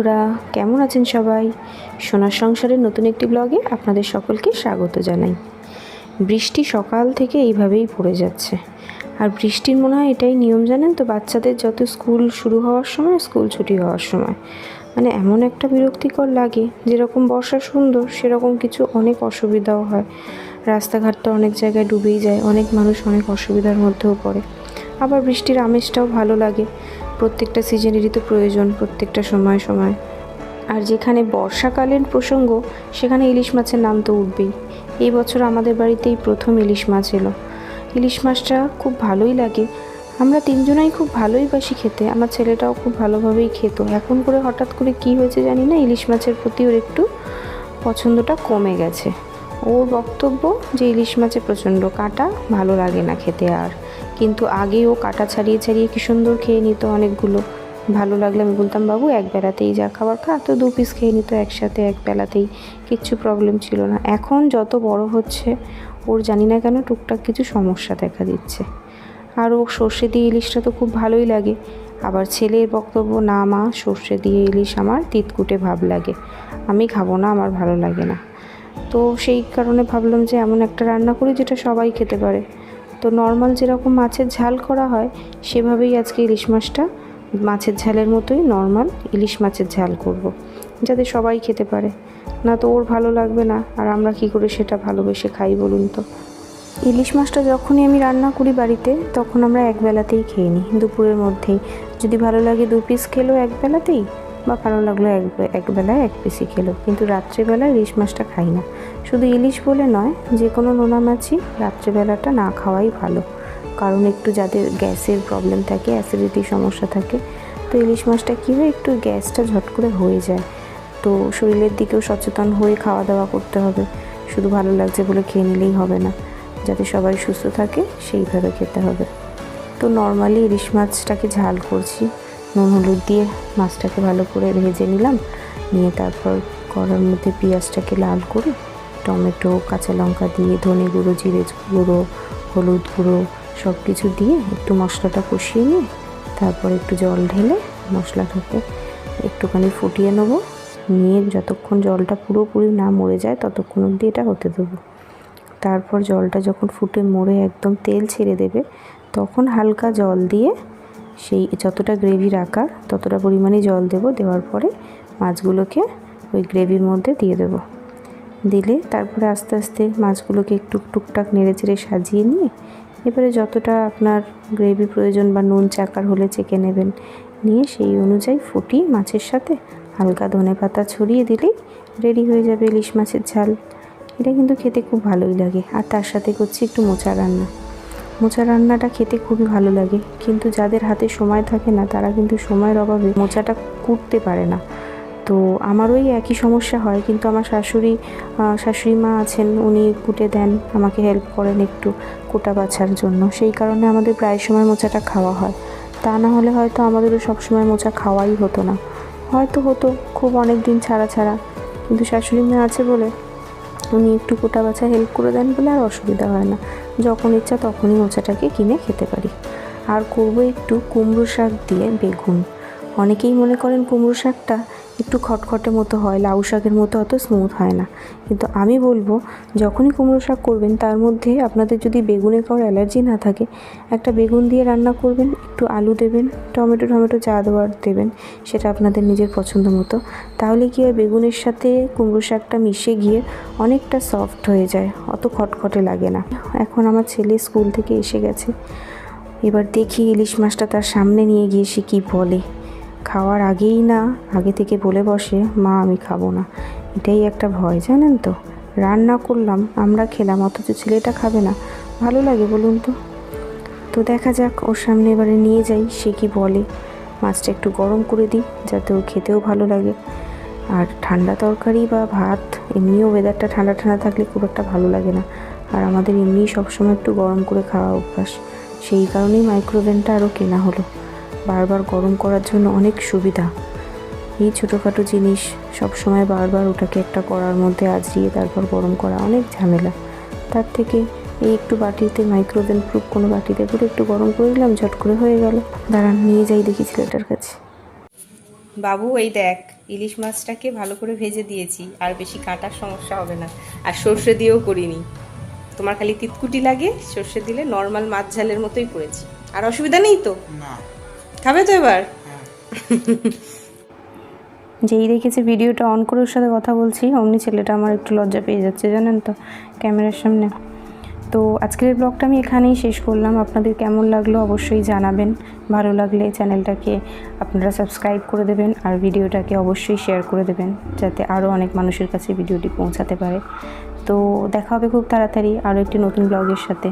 বন্ধুরা, কেমন আছেন সবাই? সোনার সংসারের নতুন একটি ব্লগে আপনাদের সকলকে স্বাগত জানাই। বৃষ্টি সকাল থেকে এইভাবেই পড়ে যাচ্ছে। আর বৃষ্টির মনে হয় এটাই নিয়ম, জানেন তো, বাচ্চাদের যত স্কুল শুরু হওয়ার সময়, স্কুল ছুটি হওয়ার সময় মানে এমন একটা বিরক্তিকর লাগে। যেরকম বর্ষা সুন্দর, সেরকম কিছু অনেক অসুবিধাও হয়। রাস্তাঘাট তো অনেক জায়গায় ডুবেই যায়, অনেক মানুষ অনেক অসুবিধার মধ্যেও পড়ে। আবার বৃষ্টির আমেজটাও ভালো লাগে। প্রত্যেকটা সিজনেরই তো প্রয়োজন, প্রত্যেকটা সময় সময়। আর যেখানে বর্ষাকালীন প্রসঙ্গ, সেখানে ইলিশ মাছের নাম তো উঠবেই। এই বছর আমাদের বাড়িতেই প্রথম ইলিশ মাছ এলো। ইলিশ মাছটা খুব ভালোই লাগে, আমরা তিনজনাই খুব ভালোই বাসি খেতে। আমার ছেলেটাও খুব ভালোভাবেই খেত। এখন করে হঠাৎ করে কি হয়েছে জানি না, ইলিশ মাছের প্রতি ওর একটু পছন্দটা কমে গেছে। ওর বক্তব্য যে ইলিশ মাছে প্রচণ্ড কাঁটা, ভালো লাগে না খেতে আর। কিন্তু আগে ও কাঁটা ছাড়িয়ে ছাড়িয়ে কী সুন্দর খেয়ে নিত অনেকগুলো। ভালো লাগলে আমি বলতাম, বাবু এক বেলাতেই যা খাবার খা, তো 2 পিস খেয়ে নিত একসাথে এক বেলাতেই, কিচ্ছু প্রবলেম ছিল না। এখন যত বড় হচ্ছে ওর জানি না কেন টুকটাক কিছু সমস্যা দেখা দিচ্ছে। আর ও সর্ষে দিয়ে ইলিশটা তো খুব ভালোই লাগে। আবার ছেলের বক্তব্য, না মা, সর্ষে দিয়ে ইলিশ আমার তিতকুটে ভাব লাগে, আমি খাবো না, আমার ভালো লাগে না। তো সেই কারণে ভাবলাম যে এমন একটা রান্না করি যেটা সবাই খেতে পারে। তো নর্মাল যেরকম মাছের ঝাল করা হয় সেভাবেই আজকে ইলিশ মাছটা মাছের ঝালের মতোই নর্মাল ইলিশ মাছের ঝাল করব, যাতে সবাই খেতে পারে। না তো ওর ভালো লাগবে না, আর আমরা কি করে সেটা ভালোবেসে খাই বলুন তো। ইলিশ মাছটা যখনই আমি রান্না করি বাড়িতে, তখন আমরা একবেলাতেই খেয়ে নিই, দুপুরের মধ্যেই। যদি ভালো লাগে 2 পিস খেলো একবেলাতেই, বা ভালো লাগলো একবেলায় 1 পিসই খেলো। কিন্তু রাত্রেবেলায় ইলিশ মাছটা খাই না। শুধু ইলিশ বলে নয়, যে কোনো নোনা মাছই রাত্রেবেলাটা না খাওয়াই ভালো। কারণ একটু যাদের গ্যাসের প্রবলেম থাকে, অ্যাসিডিটির সমস্যা থাকে, তো ইলিশ মাছটা কী হয়, একটু গ্যাসটা ঝট করে হয়ে যায়। তো শরীরের দিকেও সচেতন হয়ে খাওয়া দাওয়া করতে হবে। শুধু ভালো লাগছে বলে খেয়ে নিলেই হবে না, যাতে সবাই সুস্থ থাকে সেইভাবে খেতে হবে। তো নর্মালি ইলিশ মাছটাকে ঝাল করছি, নুন হলুদ দিয়ে মাছটাকে ভালো করে ভেজে নিলাম। নিয়ে তারপর কড়ার মধ্যে পেঁয়াজটাকে লাল করে, টমেটো, কাঁচা লঙ্কা দিয়ে, ধনে গুঁড়ো, জিরে গুঁড়ো, হলুদ গুঁড়ো সব কিছু দিয়ে একটু মশলাটা কষিয়ে নিয়ে তারপর একটু জল ঢেলে মশলাটাকে একটুখানি ফুটিয়ে নেবো। নিয়ে যতক্ষণ জলটা পুরোপুরি না মরে যায় ততক্ষণ অবধি এটা হতে দেবো। তারপর জলটা যখন ফুটে মরে একদম তেল ছেড়ে দেবে, তখন হালকা জল দিয়ে সেই যতটা গ্রেভির আকার ততটা পরিমাণে জল দেব। দেওয়ার পরে মাছগুলোকে ওই গ্রেভির মধ্যে দিয়ে দেবো। দিলে তারপরে আস্তে আস্তে মাছগুলোকে একটু টুকটাক নেড়ে চেড়ে সাজিয়ে নিয়ে, এবারে যতটা আপনার গ্রেভি প্রয়োজন বা নুন চাকার হলে চেখে নেবেন, নিয়ে সেই অনুযায়ী ফুটিয়ে মাছের সাথে হালকা ধনেপাতা ছড়িয়ে দিলেই রেডি হয়ে যাবে ইলিশ মাছের ঝাল। এটা কিন্তু খেতে খুব ভালোই লাগে। আর তার সাথে করছি একটু মোচা রান্না। মোচা রান্নাটা খেতে খুবই ভালো লাগে, কিন্তু যাদের হাতে সময় থাকে না, তারা কিন্তু সময়ের অভাবে মোচাটা কুটতে পারে না। তো আমার ওই একই সমস্যা হয়, কিন্তু আমার শাশুড়ি মা আছেন, উনি কুটে দেন, আমাকে হেল্প করেন একটু কোটা বাছার জন্য। সেই কারণে আমাদের প্রায় সময় মোচাটা খাওয়া হয়। তা না হলে হয়তো আমাদেরও সবসময় মোচা খাওয়াই হতো না, হয়তো হতো খুব অনেক দিন ছাড়া ছাড়া। কিন্তু শাশুড়ি মা আছে বলে উনি একটু কোটা বাছা হেল্প করে দেন বলে আর অসুবিধা হয় না। যখন ইচ্ছা তখনই মোচাটাকে কিনে খেতে পারি। আর করবো একটু কুমড়ো শাক দিয়ে বেগুন। অনেকেই মনে করেন কুমড়ো শাকটা একটু খটখটে মতো হয়, লাউ শাকের মতো অত স্মুথ হয় না। কিন্তু আমি বলবো, যখনই কুমড়ো শাক করবেন তার মধ্যে আপনাদের যদি বেগুনে কারোর অ্যালার্জি না থাকে, একটা বেগুন দিয়ে রান্না করবেন, একটু আলু দেবেন, টমেটো যা দেওয়ার দেবেন, সেটা আপনাদের নিজের পছন্দ মতো। তাহলে কি হয়, বেগুনের সাথে কুমড়ো শাকটা মিশে গিয়ে অনেকটা সফট হয়ে যায়, অত খটখটে লাগে না। এখন আমার ছেলে স্কুল থেকে এসে গেছে, এবার দেখি ইলিশ মাছটা তার সামনে নিয়ে গিয়ে সে কী বলে। খাওয়ার আগেই না আগে থেকে বলে বসে, মা আমি খাবো না। এটাই একটা ভয়, জানেন তো। রান্না করলাম, আমরা খেলাম, অথচ ছেলেটা খাবে না, ভালো লাগে বলুন তো। তো দেখা যাক, ওর সামনে এবারে নিয়ে যাই সে কি বলে। মাছটা একটু গরম করে দিই যাতে ও খেতেও ভালো লাগে। আর ঠান্ডা তরকারি বা ভাত, এমনিও ওয়েদারটা ঠান্ডা ঠান্ডা থাকলে খুব একটা ভালো লাগে না। আর আমাদের এমনিই সবসময় একটু গরম করে খাওয়া অভ্যাস, সেই কারণেই মাইক্রোওভেনটা আরও কেনা হলো। বারবার গরম করার জন্য অনেক সুবিধা। এই ছোটোখাটো জিনিস সবসময় বারবার ওটাকে একটা কড়ার মধ্যে আজড়িয়ে তারপর গরম করা অনেক ঝামেলা। তার থেকে এই একটু বাটিতে, মাইক্রোওভেন প্রুফ কোনো বাটিতে করে একটু গরম করে দিলাম, ঝট করে হয়ে গেল। দাঁড়ান নিয়ে যাই দেখি ছেলেটার কাছে। বাবু এই দেখ, ইলিশ মাছটাকে ভালো করে ভেজে দিয়েছি, আর বেশি কাটার সমস্যা হবে না। আর সর্ষে দিয়েও করিনি, তোমার খালি তিতকুটি লাগে, সর্ষে দিলে নর্মাল মাছ ঝালের মতোই করেছি। আর অসুবিধা নেই তো? না। খাবে তো এবার? হ্যাঁ। যেই দেখেছি ভিডিওটা অন করে ওর সাথে কথা বলছি, অমনি ছেলেটা আমার একটু লজ্জা পেয়ে যাচ্ছে জানেন তো ক্যামেরার সামনে। তো আজকের এই ব্লগটা আমি এখানেই শেষ করলাম। আপনাদের কেমন লাগলো অবশ্যই জানাবেন। ভালো লাগলে চ্যানেলটাকে আপনারা সাবস্ক্রাইব করে দেবেন, আর ভিডিওটাকে অবশ্যই শেয়ার করে দেবেন, যাতে আরও অনেক মানুষের কাছে ভিডিওটি পৌঁছাতে পারে। তো দেখা হবে খুব তাড়াতাড়ি আরও একটি নতুন ব্লগের সাথে।